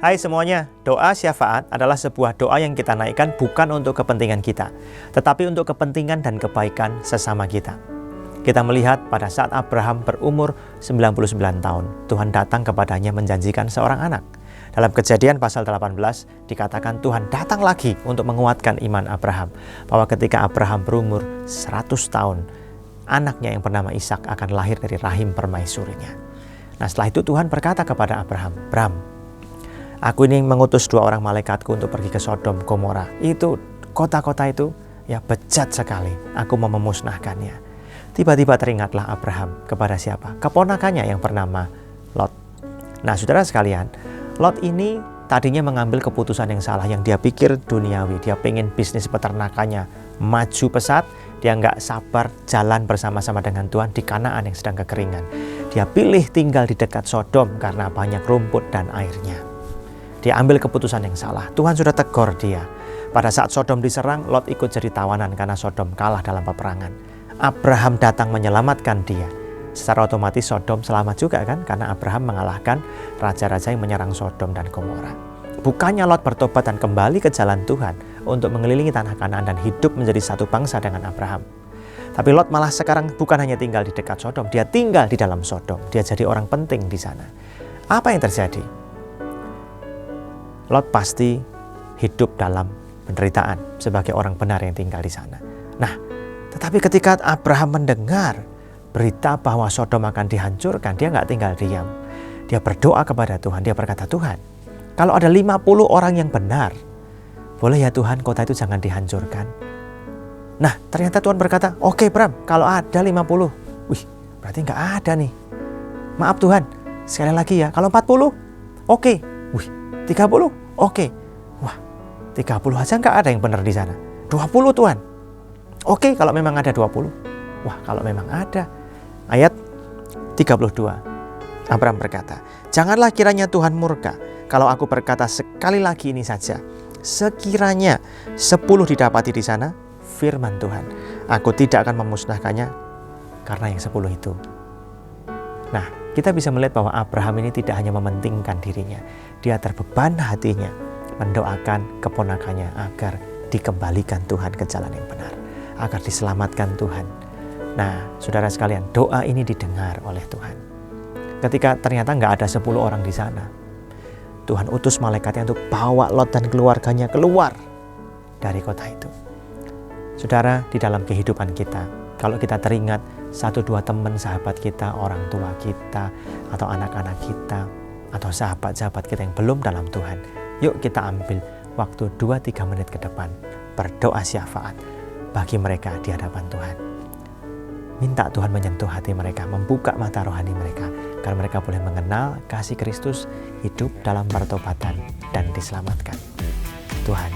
Hai semuanya, doa syafaat adalah sebuah doa yang kita naikkan bukan untuk kepentingan kita, tetapi untuk kepentingan dan kebaikan sesama kita. Kita melihat pada saat Abraham berumur 99 tahun, Tuhan datang kepadanya menjanjikan seorang anak. Dalam Kejadian pasal 18 dikatakan Tuhan datang lagi untuk menguatkan iman Abraham, bahwa ketika Abraham berumur 100 tahun, anaknya yang bernama Ishak akan lahir dari rahim permaisurinya. Nah, setelah itu Tuhan berkata kepada Abraham, "Bram, aku ini mengutus 2 orang malaikatku untuk pergi ke Sodom Gomora. Itu kota-kota itu ya bejat sekali. Aku mau memusnahkannya." Tiba-tiba teringatlah Abraham kepada siapa? Keponakannya yang bernama Lot. Nah, saudara sekalian, Lot ini tadinya mengambil keputusan yang salah, yang dia pikir duniawi. Dia pengen bisnis peternakannya maju pesat. Dia nggak sabar jalan bersama-sama dengan Tuhan di Kanaan yang sedang kekeringan. Dia pilih tinggal di dekat Sodom karena banyak rumput dan airnya. Dia ambil keputusan yang salah. Tuhan sudah tegur dia. Pada saat Sodom diserang, Lot ikut jadi tawanan karena Sodom kalah dalam peperangan. Abraham datang menyelamatkan dia. Secara otomatis Sodom selamat juga kan, karena Abraham mengalahkan raja-raja yang menyerang Sodom dan Gomora. Bukannya Lot bertobat dan kembali ke jalan Tuhan untuk mengelilingi tanah Kanaan dan hidup menjadi satu bangsa dengan Abraham. Tapi Lot malah sekarang bukan hanya tinggal di dekat Sodom, dia tinggal di dalam Sodom. Dia jadi orang penting di sana. Apa yang terjadi? Lot pasti hidup dalam penderitaan sebagai orang benar yang tinggal di sana. Nah, tetapi ketika Abraham mendengar berita bahwa Sodom akan dihancurkan, dia nggak tinggal diam. Dia berdoa kepada Tuhan. Dia berkata, "Tuhan, kalau ada 50 orang yang benar, boleh ya Tuhan kota itu jangan dihancurkan." Nah, ternyata Tuhan berkata, "Oke Bram, kalau ada 50." Wih, berarti nggak ada nih. "Maaf Tuhan, sekali lagi ya, kalau 40, oke." Wih, 30, oke. Wah, 30 aja nggak ada yang benar di sana. 20 Tuhan. Oke, kalau memang ada 20. Wah, kalau memang ada. Ayat 32. Abraham berkata, "Janganlah kiranya Tuhan murka kalau aku berkata sekali lagi ini saja. Sekiranya 10 didapati di sana, firman Tuhan, aku tidak akan memusnahkannya karena yang 10 itu." Nah, kita bisa melihat bahwa Abraham ini tidak hanya mementingkan dirinya. Dia terbeban hatinya mendoakan keponakannya agar dikembalikan Tuhan ke jalan yang benar, agar diselamatkan Tuhan. Nah, saudara sekalian, doa ini didengar oleh Tuhan. Ketika ternyata nggak ada 10 orang di sana, Tuhan utus malaikatnya untuk bawa Lot dan keluarganya keluar dari kota itu. Saudara, di dalam kehidupan kita, kalau kita teringat 1-2 teman sahabat kita, orang tua kita, atau anak-anak kita, atau sahabat-sahabat kita yang belum dalam Tuhan, yuk kita ambil waktu 2-3 menit ke depan, berdoa syafaat bagi mereka di hadapan Tuhan. Minta Tuhan menyentuh hati mereka, membuka mata rohani mereka, agar mereka boleh mengenal kasih Kristus, hidup dalam pertobatan, dan diselamatkan. Tuhan